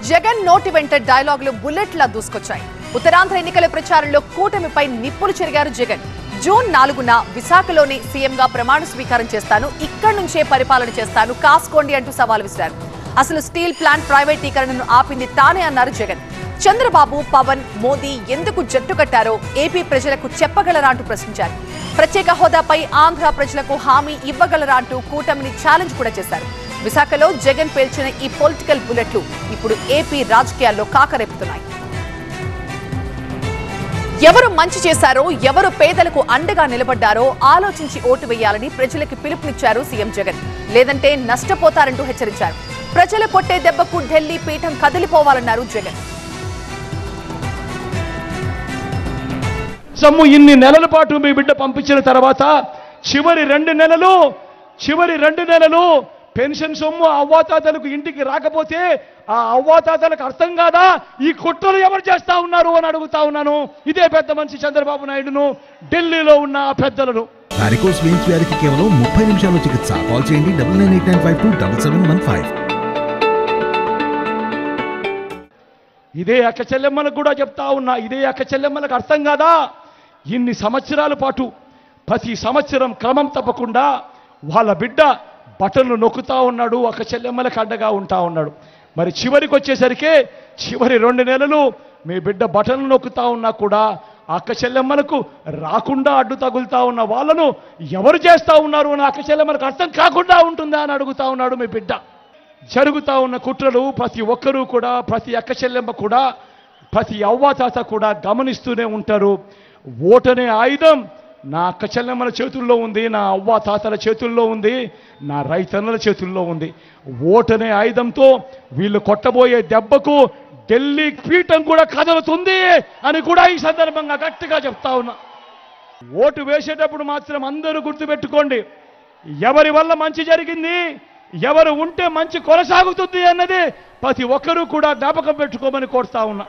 జగన్ నోటి వెంట డైలాగులు బుల్లెట్లా దూసుకొచ్చాయి. ఉత్తరాంధ్ర ఎన్నికల ప్రచారంలో కూటమిపై నిప్పులు చెరిగారు జగన్. జూన్ 4న విశాఖలోని సీఎంగా ప్రమాణ స్వీకారం చేస్తాను, ఇక్కడి నుంచే పరిపాలన చేస్తాను, కాసుకోండి అంటూ సవాల్ విసిరారు. అసలు స్టీల్ ప్లాంట్ ప్రైవేటీకరణను ఆపింది తానే అన్నారు జగన్. చంద్రబాబు, పవన్, మోదీ ఎందుకు జట్టు కట్టారో ఏపీ ప్రజలకు చెప్పగలరా అంటూ ప్రశ్నించారు. ప్రత్యేక హోదాపై ఆంధ్ర ప్రజలకు హామీ ఇవ్వగలరా అంటూ కూటమిని ఛాలెంజ్ కూడా చేశారు. విశాఖలో జగన్ పేల్చిన ఈ పొలిటికల్ బుల్లెట్లు ఇప్పుడు ఏపీ రాజకీయాల్లో కాకరేపుతున్నాయి. ఎవరు మంచి చేశారో, ఎవరు పేదలకు అండగా నిలబడ్డారో ఆలోచించి ఓటు వేయాలని ప్రజలకు పిలుపునిచ్చారు సీఎం జగన్. లేదంటే నష్టపోతారంటూ హెచ్చరించారు. ప్రజలు కొట్టే దెబ్బకు ఢిల్లీ పీఠం కదిలిపోవాలన్నారు జగన్. సొమ్ము ఇన్ని నెలల పాటు మీ బిడ్డ పంపించిన తర్వాత చివరి రెండు నెలలు పెన్షన్ సొమ్ము అవ్వాతాతలకు ఇంటికి రాకపోతే ఆ అవ్వాతాతలకు అర్థం కాదా ఈ కుట్రలు ఎవరు చేస్తా ఉన్నారు అని అడుగుతా ఉన్నాను. ఇదే పెద్ద మనిషి చంద్రబాబు నాయుడును, ఢిల్లీలో ఉన్న పెద్దలను. వారికోస్ వెయిన్స్ వ్యాధికి కేవలం 30 నిమిషాల్లో చికిత్స. కాల్ చేయండి 9989527715. ఇదే అక్క చెల్లెమ్మలకు కూడా చెప్తా ఉన్నా, ఇదే అక్క చెల్లెమ్మలకు అర్థం కాదా ఇన్ని సంవత్సరాల పాటు ప్రతి సంవత్సరం క్రమం తప్పకుండా వాళ్ళ బిడ్డ బటన్లు నొక్కుతా ఉన్నాడు, అక్క చెల్లెమ్మలకు అండగా ఉంటా ఉన్నాడు. మరి చివరికి వచ్చేసరికి చివరి 2 నెలలు మీ బిడ్డ బటన్లు నొక్కుతా ఉన్నా కూడా అక్క చెల్లెమ్మలకు రాకుండా అడ్డు తగులుతా ఉన్న వాళ్ళను ఎవరు చేస్తా ఉన్నారు అని అక్క చెల్లెమ్మలకు అర్థం కాకుండా ఉంటుందా అని అడుగుతా ఉన్నాడు మీ బిడ్డ. జరుగుతా ఉన్న కుట్రలు ప్రతి ఒక్కరూ కూడా, ప్రతి అక్క చెల్లెమ్మ కూడా, ప్రతి అవ్వాతాత కూడా గమనిస్తూనే ఉంటారు. ఓటనే ఆయుధం నా అక్క చెల్లెమ్మల చేతుల్లో ఉంది, నా అవ్వాతాతల చేతుల్లో ఉంది, నా రైతన్నల చేతుల్లో ఉంది. ఓటనే ఆయుధంతో వీళ్ళు కొట్టబోయే దెబ్బకు ఢిల్లీ పీఠం కూడా కదలుతుంది అని కూడా ఈ సందర్భంగా గట్టిగా చెప్తా ఉన్నా. ఓటు వేసేటప్పుడు మాత్రం అందరూ గుర్తుపెట్టుకోండి, ఎవరి వల్ల మంచి జరిగింది, ఎవరు ఉంటే మంచి కొనసాగుతుంది అన్నది ప్రతి ఒక్కరూ కూడా జ్ఞాపకం పెట్టుకోమని కోరుతా ఉన్నా.